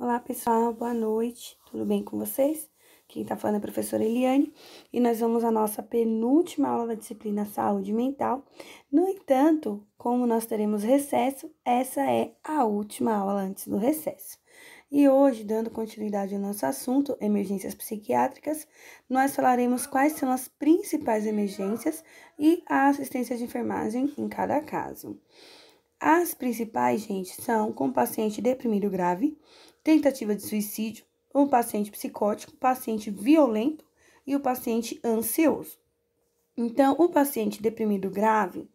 Olá, pessoal, boa noite, tudo bem com vocês? Quem tá falando é a professora Eliane e nós vamos à nossa penúltima aula da disciplina Saúde Mental. No entanto, como nós teremos recesso, essa é a última aula antes do recesso. E hoje, dando continuidade ao nosso assunto, emergências psiquiátricas, nós falaremos quais são as principais emergências e a assistência de enfermagem em cada caso. As principais, gente, são com paciente deprimido grave, tentativa de suicídio, o paciente psicótico, paciente violento e o paciente ansioso. Então, o paciente deprimido grave,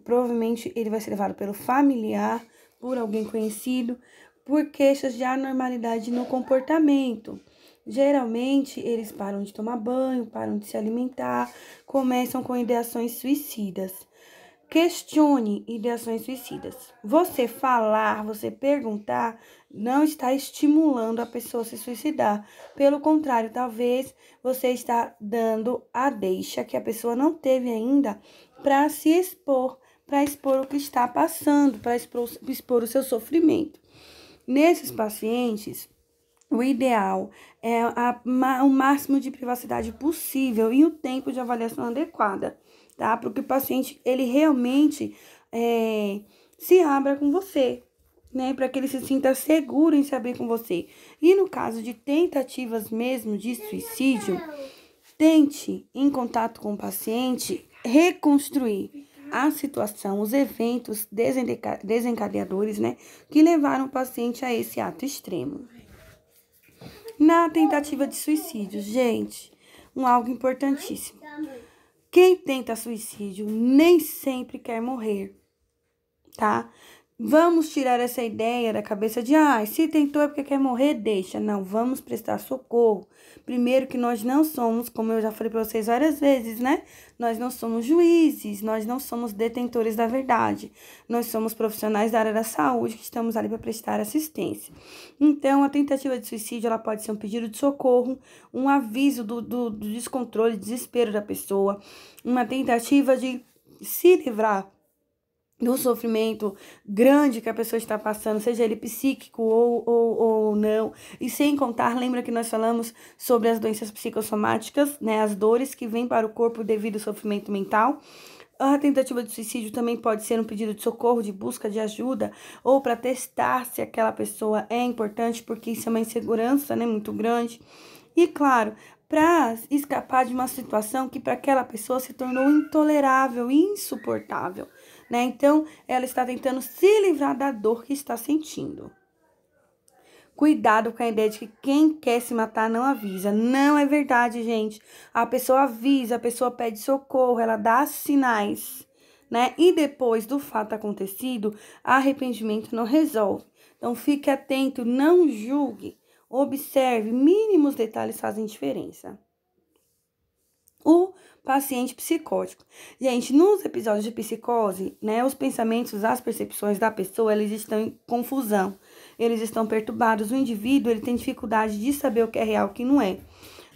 provavelmente ele vai ser levado pelo familiar, por alguém conhecido, por queixas de anormalidade no comportamento. Geralmente, eles param de tomar banho, param de se alimentar, começam com ideações suicidas. Questione ideações suicidas. Você falar, você perguntar, não está estimulando a pessoa a se suicidar. Pelo contrário, talvez você está dando a deixa que a pessoa não teve ainda para se expor, para expor o que está passando, para expor o seu sofrimento. Nesses pacientes, o ideal é o máximo de privacidade possível e o tempo de avaliação adequada, tá? Para que o paciente, ele realmente se abra com você, né? Para que ele se sinta seguro em se abrir com você. E no caso de tentativas mesmo de suicídio, tente, em contato com o paciente, reconstruir a situação, os eventos desencadeadores, né? Que levaram o paciente a esse ato extremo. Na tentativa de suicídio, gente, algo importantíssimo. Quem tenta suicídio nem sempre quer morrer, tá? Vamos tirar essa ideia da cabeça de, se tentou é porque quer morrer, deixa. Não, vamos prestar socorro. Primeiro que nós não somos, como eu já falei para vocês várias vezes, né? Nós não somos juízes, nós não somos detentores da verdade. Nós somos profissionais da área da saúde que estamos ali para prestar assistência. Então, a tentativa de suicídio, ela pode ser um pedido de socorro, um aviso do descontrole, desespero da pessoa, uma tentativa de se livrar do sofrimento grande que a pessoa está passando, seja ele psíquico ou não. E sem contar, lembra que nós falamos sobre as doenças psicossomáticas, né? As dores que vêm para o corpo devido ao sofrimento mental. A tentativa de suicídio também pode ser um pedido de socorro, de busca de ajuda, ou para testar se aquela pessoa é importante, porque isso é uma insegurança, né, muito grande. E claro, para escapar de uma situação que para aquela pessoa se tornou intolerável, insuportável, né? Então, ela está tentando se livrar da dor que está sentindo. Cuidado com a ideia de que quem quer se matar não avisa. Não é verdade, gente. A pessoa avisa, a pessoa pede socorro, ela dá sinais, né? E depois do fato acontecido, arrependimento não resolve. Então, fique atento, não julgue. Observe, mínimos detalhes fazem diferença. O paciente psicótico. Gente, nos episódios de psicose, né, os pensamentos, as percepções da pessoa, eles estão em confusão, eles estão perturbados. O indivíduo, ele tem dificuldade de saber o que é real e o que não é,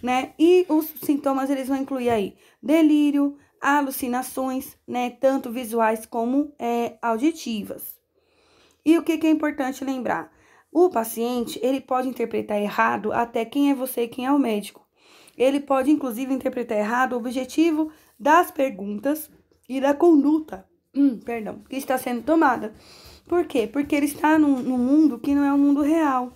né? E os sintomas, eles vão incluir aí delírio, alucinações, né, tanto visuais como auditivas. E o que é importante lembrar? O paciente, ele pode interpretar errado até quem é você e quem é o médico. Ele pode, inclusive, interpretar errado o objetivo das perguntas e da conduta, que está sendo tomada. Por quê? Porque ele está num mundo que não é um mundo real.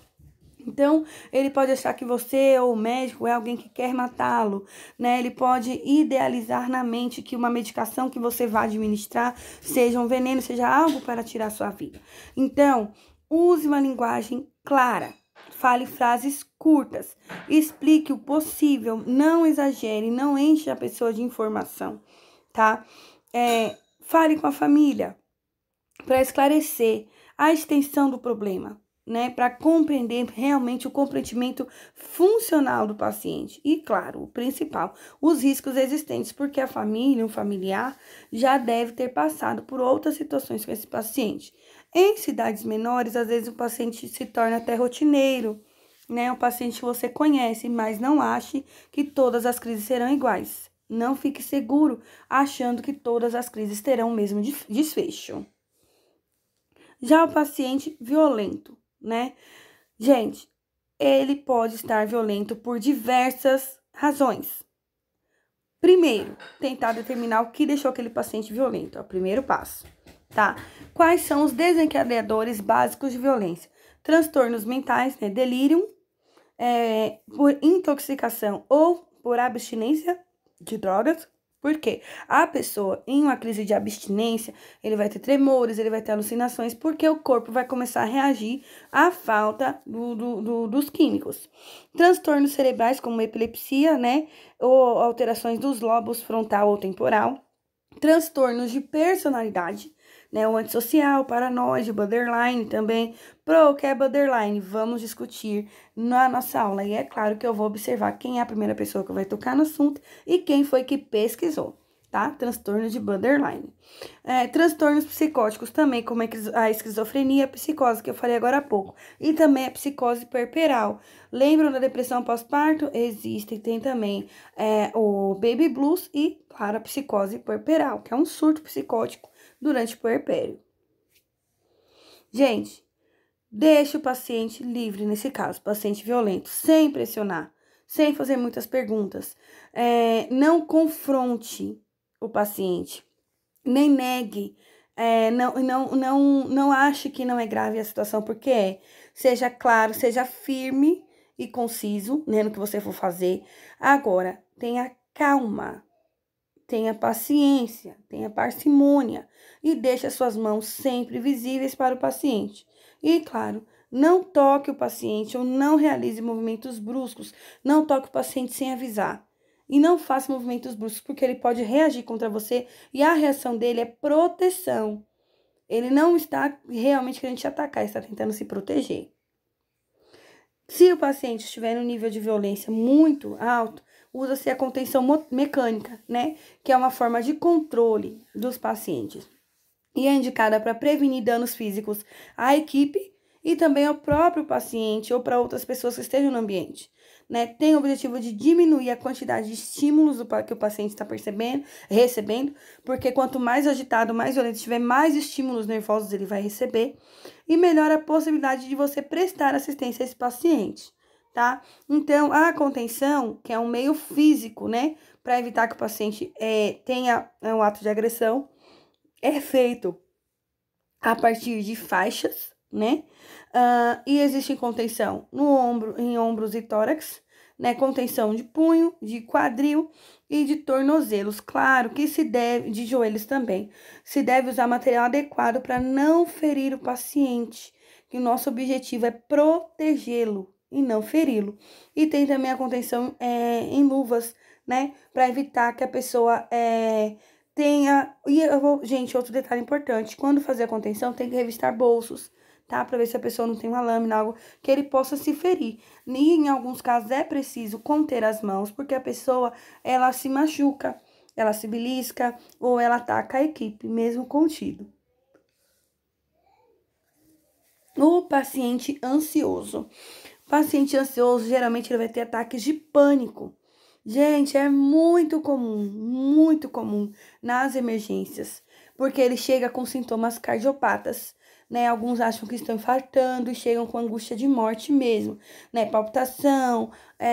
Então, ele pode achar que você ou o médico é alguém que quer matá-lo, né? Ele pode idealizar na mente que uma medicação que você vai administrar seja um veneno, seja algo para tirar sua vida. Então, use uma linguagem clara, fale frases curtas, explique o possível, não exagere, não enche a pessoa de informação, tá? Fale com a família para esclarecer a extensão do problema, né, para compreender realmente o comprometimento funcional do paciente. E, claro, o principal, os riscos existentes, porque a família, o familiar, já deve ter passado por outras situações com esse paciente. Em cidades menores, às vezes o paciente se torna até rotineiro, né, o paciente que você conhece, mas não ache que todas as crises serão iguais. Não fique seguro achando que todas as crises terão o mesmo desfecho. Já o paciente violento, né? Gente, ele pode estar violento por diversas razões. Primeiro, tentar determinar o que deixou aquele paciente violento. É o primeiro passo, tá? Quais são os desencadeadores básicos de violência? Transtornos mentais, né? Delírio, por intoxicação ou por abstinência de drogas. Por quê? A pessoa, em uma crise de abstinência, ele vai ter tremores, ele vai ter alucinações, porque o corpo vai começar a reagir à falta dos químicos. Transtornos cerebrais, como epilepsia, né? Ou alterações dos lobos frontal ou temporal. Transtornos de personalidade, né? O antissocial, paranoide, borderline também. O que é borderline? Vamos discutir na nossa aula. E é claro que eu vou observar quem é a primeira pessoa que vai tocar no assunto e quem foi que pesquisou, tá? Transtorno de borderline. Transtornos psicóticos também, como a esquizofrenia, a psicose, que eu falei agora há pouco. E também a psicose puerperal. Lembram da depressão pós-parto? Existe, tem também o baby blues e, claro, a psicose puerperal, que é um surto psicótico durante o puerpério. Gente, deixe o paciente livre nesse caso, paciente violento, sem pressionar, sem fazer muitas perguntas. Não confronte o paciente, nem negue, não ache que não é grave a situação, porque é. Seja claro, seja firme e conciso, né, no que você for fazer. Agora, tenha calma, tenha paciência, tenha parcimônia e deixe as suas mãos sempre visíveis para o paciente. E, claro, não toque o paciente ou não realize movimentos bruscos, não toque o paciente sem avisar. E não faça movimentos bruscos, porque ele pode reagir contra você e a reação dele é proteção. Ele não está realmente querendo te atacar, ele está tentando se proteger. Se o paciente estiver no nível de violência muito alto, usa-se a contenção mecânica, né? Que é uma forma de controle dos pacientes. E é indicada para prevenir danos físicos à equipe e também ao próprio paciente ou para outras pessoas que estejam no ambiente. Né? Tem o objetivo de diminuir a quantidade de estímulos que o paciente está recebendo, porque quanto mais agitado, mais violento estiver, mais estímulos nervosos ele vai receber, e melhora a possibilidade de você prestar assistência a esse paciente, tá? Então, a contenção, que é um meio físico, né, para evitar que o paciente tenha um ato de agressão, é feito a partir de faixas, né? E existe contenção no ombro, em ombros e tórax, né? Contenção de punho, de quadril e de tornozelos. Claro que se deve, de joelhos também, se deve usar material adequado para não ferir o paciente, que o nosso objetivo é protegê-lo e não feri-lo. E tem também a contenção em luvas, né? Para evitar que a pessoa gente, outro detalhe importante, quando fazer a contenção, tem que revistar bolsos, tá? Pra ver se a pessoa não tem uma lâmina, algo que ele possa se ferir. E em alguns casos é preciso conter as mãos, porque a pessoa, ela se machuca, ela se belisca ou ela ataca a equipe, mesmo contido. O paciente ansioso. O paciente ansioso, geralmente, ele vai ter ataques de pânico. Gente, é muito comum nas emergências, porque ele chega com sintomas cardiopatas, né? Alguns acham que estão infartando e chegam com angústia de morte mesmo, né? Palpitação,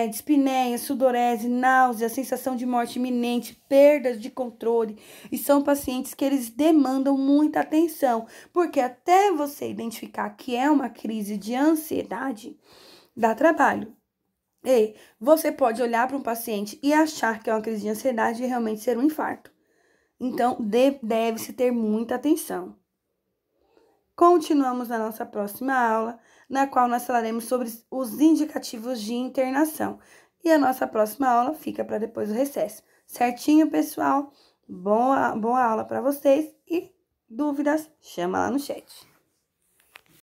dispneia, sudorese, náusea, sensação de morte iminente, perdas de controle. E são pacientes que eles demandam muita atenção, porque até você identificar que é uma crise de ansiedade, dá trabalho. E você pode olhar para um paciente e achar que é uma crise de ansiedade e realmente ser um infarto. Então, deve-se ter muita atenção. Continuamos na nossa próxima aula, na qual nós falaremos sobre os indicativos de internação. E a nossa próxima aula fica para depois do recesso. Certinho, pessoal? Boa aula para vocês e dúvidas, chama lá no chat.